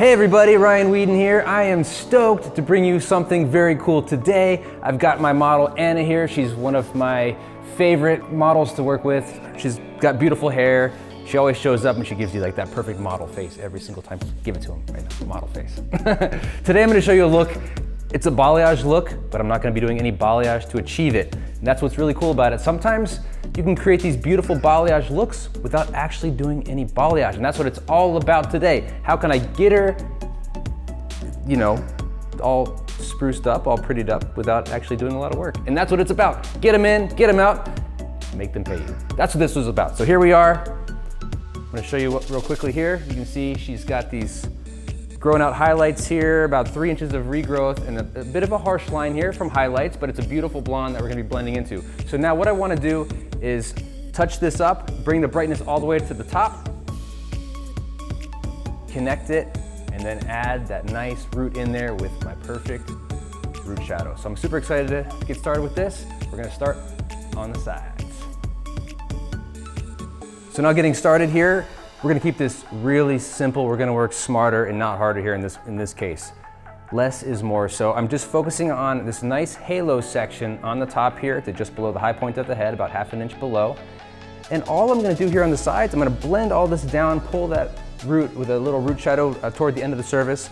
Hey everybody, Ryan Whedon here. I am stoked to bring you something very cool today. I've got my model Anna here. She's one of my favorite models to work with. She's got beautiful hair. She always shows up and she gives you like that perfect model face every single time. Give it to him right now, model face. Today I'm gonna show you a look. It's a balayage look, but I'm not gonna be doing any balayage to achieve it. And that's what's really cool about it. Sometimes you can create these beautiful balayage looks without actually doing any balayage. And that's what it's all about today. How can I get her, you know, all spruced up, all prettied up without actually doing a lot of work? And that's what it's about. Get them in, get them out, make them pay you. That's what this was about. So here we are. I'm gonna show you real quickly here. You can see she's got these growing out highlights here, about 3 inches of regrowth, and a bit of a harsh line here from highlights, but it's a beautiful blonde that we're gonna be blending into. So now what I wanna do is touch this up, bring the brightness all the way to the top, connect it, and then add that nice root in there with my perfect root shadow. So I'm super excited to get started with this. We're gonna start on the sides. So now getting started here, we're gonna keep this really simple. We're gonna work smarter and not harder here in this case. Less is more. So I'm just focusing on this nice halo section on the top here to just below the high point of the head, about ½ inch below. And all I'm gonna do here on the sides, I'm gonna blend all this down, pull that root with a little root shadow toward the end of the surface.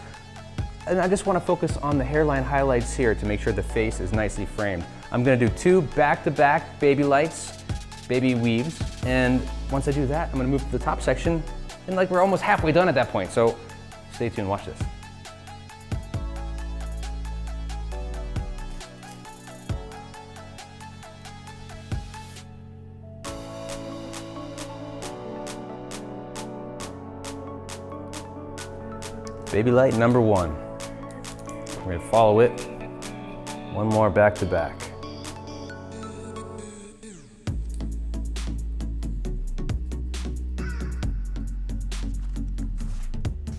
And I just wanna focus on the hairline highlights here to make sure the face is nicely framed. I'm gonna do 2 back-to-back baby lights, baby weaves, and once I do that, I'm gonna move to the top section, and like we're almost halfway done at that point, so stay tuned, watch this. Baby light number 1. We're gonna follow it, one more back to back.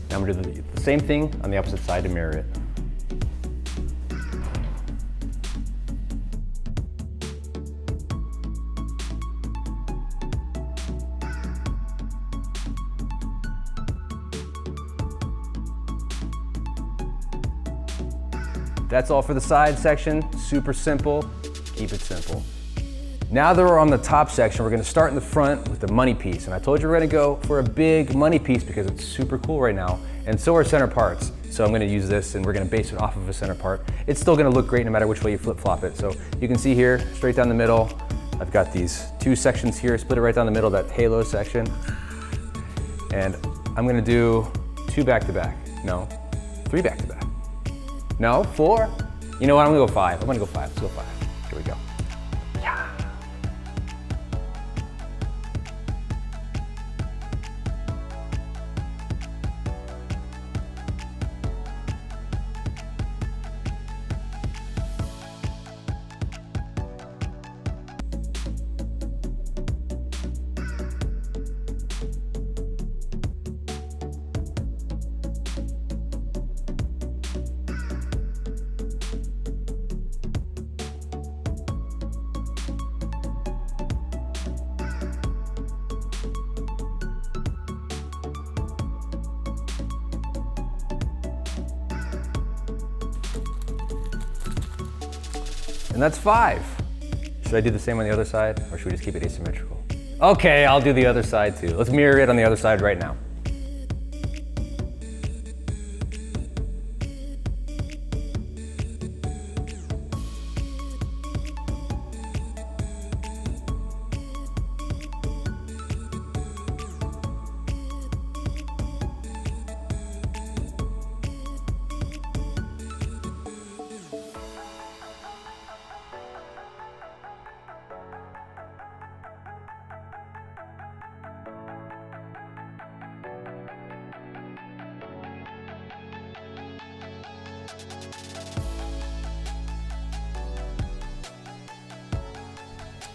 Now I'm gonna do the same thing on the opposite side to mirror it. That's all for the side section. Super simple, keep it simple. Now that we're on the top section, we're gonna start in the front with the money piece. And I told you we're gonna go for a big money piece because it's super cool right now. And so are center parts. So I'm gonna use this and we're gonna base it off of a center part. It's still gonna look great no matter which way you flip flop it. So you can see here, straight down the middle, I've got these 2 sections here, split it right down the middle, that halo section. And I'm gonna do 2 back to back. No, 3 back to back. No, 4. You know what, I'm gonna go 5. I'm gonna go 5, let's go 5. Here we go. Yeah. And that's 5. Should I do the same on the other side, or should we just keep it asymmetrical? Okay, I'll do the other side too. Let's mirror it on the other side right now.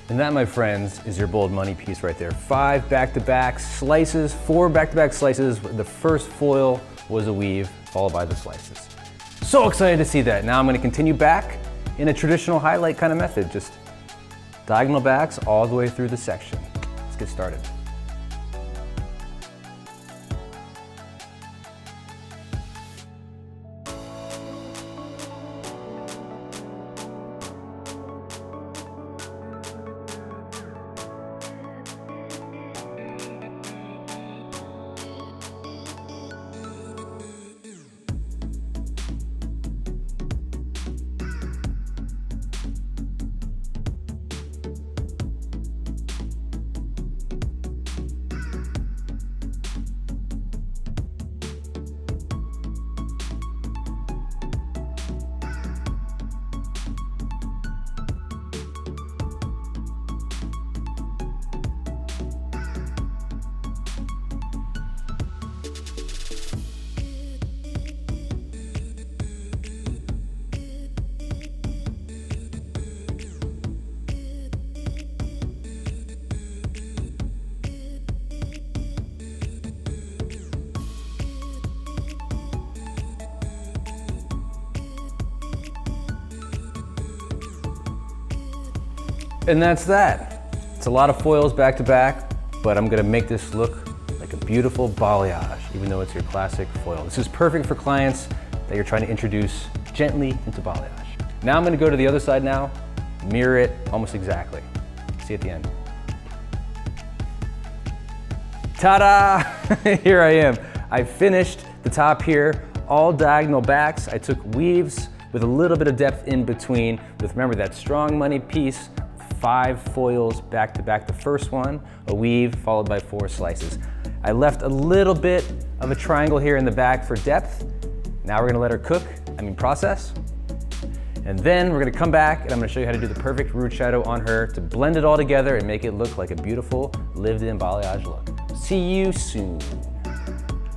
And that, my friends, is your bold money piece right there. 5 back-to-back slices, 4 back-to-back slices. The first foil was a weave, followed by the slices. So excited to see that. Now I'm gonna continue back in a traditional highlight kind of method, just diagonal backs all the way through the section. Let's get started. And that's that. It's a lot of foils back to back, but I'm gonna make this look like a beautiful balayage, even though it's your classic foil. This is perfect for clients that you're trying to introduce gently into balayage. Now I'm gonna go to the other side now, mirror it almost exactly. See you at the end. Ta-da! Here I am. I finished the top here, all diagonal backs. I took weaves with a little bit of depth in between with, remember, that strong money piece, 5 foils back to back. The first one, a weave followed by 4 slices. I left a little bit of a triangle here in the back for depth. Now we're gonna let her process. And then we're gonna come back and I'm gonna show you how to do the perfect root shadow on her to blend it all together and make it look like a beautiful lived-in balayage look. See you soon.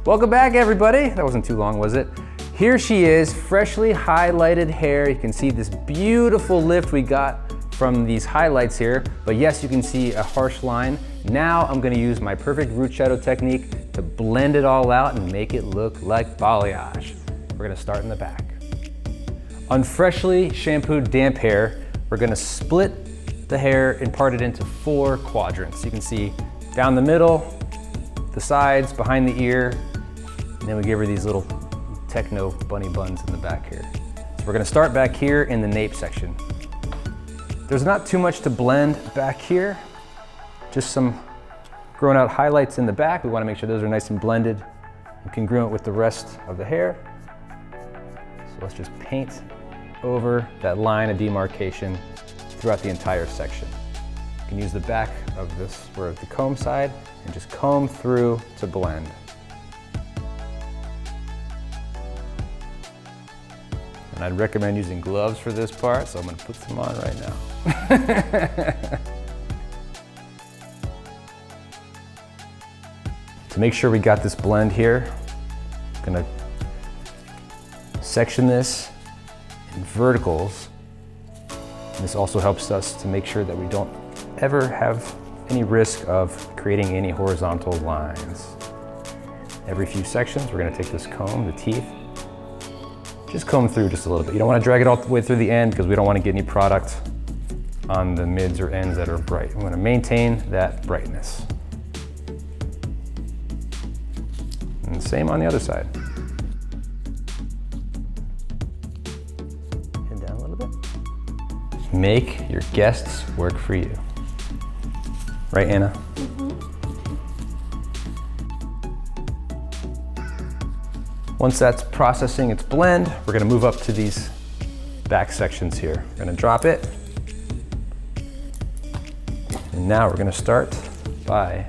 Welcome back, everybody. That wasn't too long, was it? Here she is, freshly highlighted hair. You can see this beautiful lift we got from these highlights here, but yes, you can see a harsh line. Now I'm gonna use my perfect root shadow technique to blend it all out and make it look like balayage. We're gonna start in the back. On freshly shampooed damp hair, we're gonna split the hair and part it into 4 quadrants. You can see down the middle, the sides, behind the ear, and then we give her these little techno bunny buns in the back here. So we're gonna start back here in the nape section. There's not too much to blend back here, just some grown out highlights in the back. We wanna make sure those are nice and blended and congruent with the rest of the hair. So let's just paint over that line of demarcation throughout the entire section. You can use the back of this, or the comb side, and just comb through to blend. And I'd recommend using gloves for this part, so I'm gonna put some on right now. To make sure we got this blend here, I'm gonna section this in verticals. And this also helps us to make sure that we don't ever have any risk of creating any horizontal lines. Every few sections, we're gonna take this comb, the teeth, just comb through just a little bit. You don't want to drag it all the way through the end because we don't want to get any product on the mids or ends that are bright. We want to maintain that brightness. And the same on the other side. Head down a little bit. Make your guests work for you. Right, Anna? Once that's processing its blend, we're gonna move up to these back sections here. We're gonna drop it. And now we're gonna start by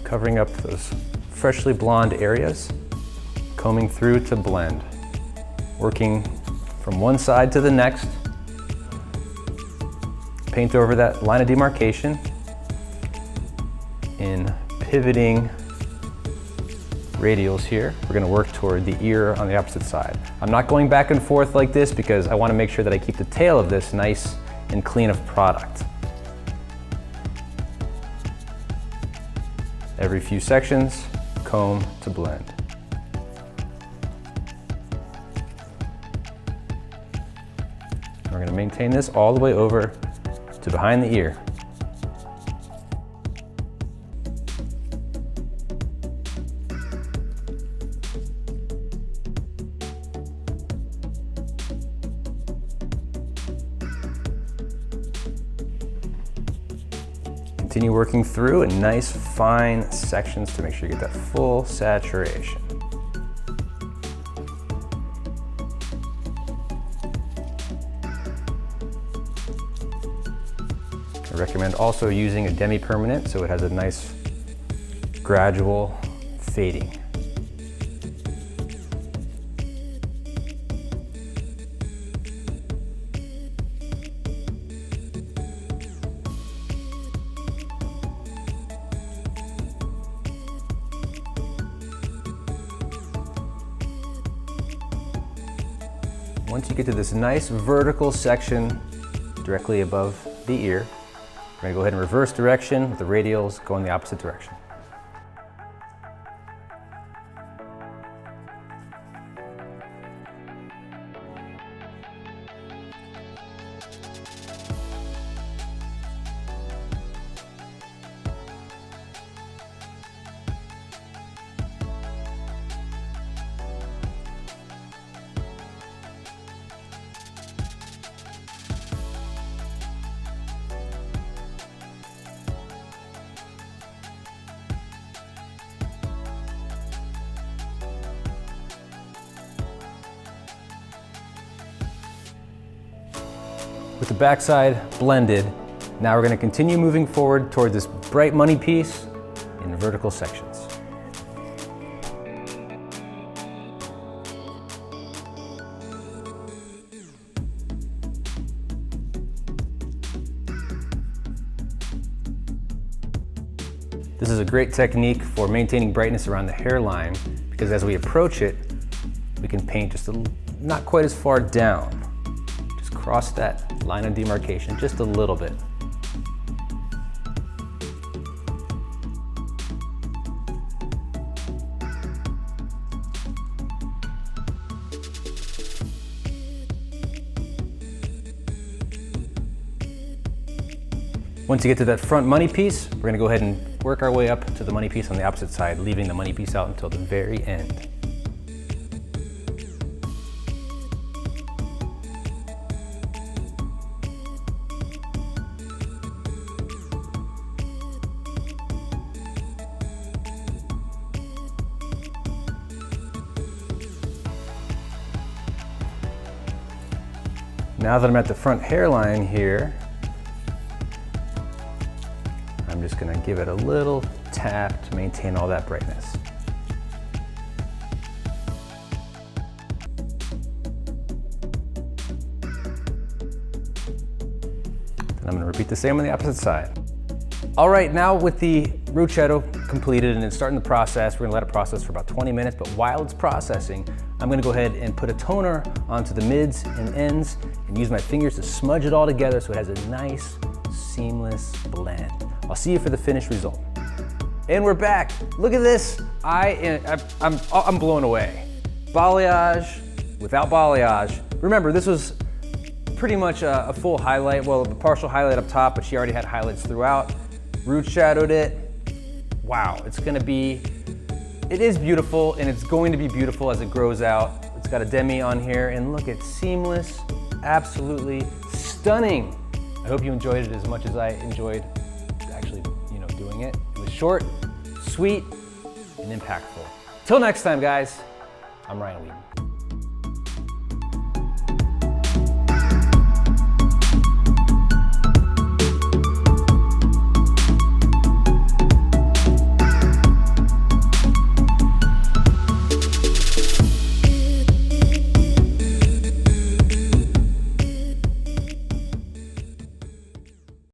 covering up those freshly blonde areas, combing through to blend. Working from one side to the next. Paint over that line of demarcation in pivoting radials here. We're gonna work toward the ear on the opposite side. I'm not going back and forth like this because I wanna make sure that I keep the tail of this nice and clean of product. Every few sections, comb to blend. We're gonna maintain this all the way over to behind the ear. Continue working through in nice fine sections to make sure you get that full saturation. I recommend also using a demi-permanent so it has a nice gradual fading. Once you get to this nice vertical section directly above the ear, we're gonna go ahead and reverse direction with the radials going the opposite direction. With the backside blended, now we're going to continue moving forward toward this bright money piece in vertical sections. This is a great technique for maintaining brightness around the hairline because as we approach it, we can paint just not quite as far down. Just cross that line of demarcation just a little bit. Once you get to that front money piece, we're gonna go ahead and work our way up to the money piece on the opposite side, leaving the money piece out until the very end. Now that I'm at the front hairline here, I'm just gonna give it a little tap to maintain all that brightness. Then I'm gonna repeat the same on the opposite side. All right, now with the root shadow completed and it's starting the process, we're gonna let it process for about 20 minutes, but while it's processing, I'm gonna go ahead and put a toner onto the mids and ends and use my fingers to smudge it all together so it has a nice, seamless blend. I'll see you for the finished result. And we're back. Look at this. I'm blown away. Balayage without balayage. Remember, this was pretty much a full highlight, well, a partial highlight up top, but she already had highlights throughout. Root shadowed it. Wow, it is beautiful, and it's going to be beautiful as it grows out. It's got a demi on here, and look, it's seamless, absolutely stunning. I hope you enjoyed it as much as I enjoyed actually, doing it. It was short, sweet, and impactful. Till next time, guys, I'm Ryan Wheaton.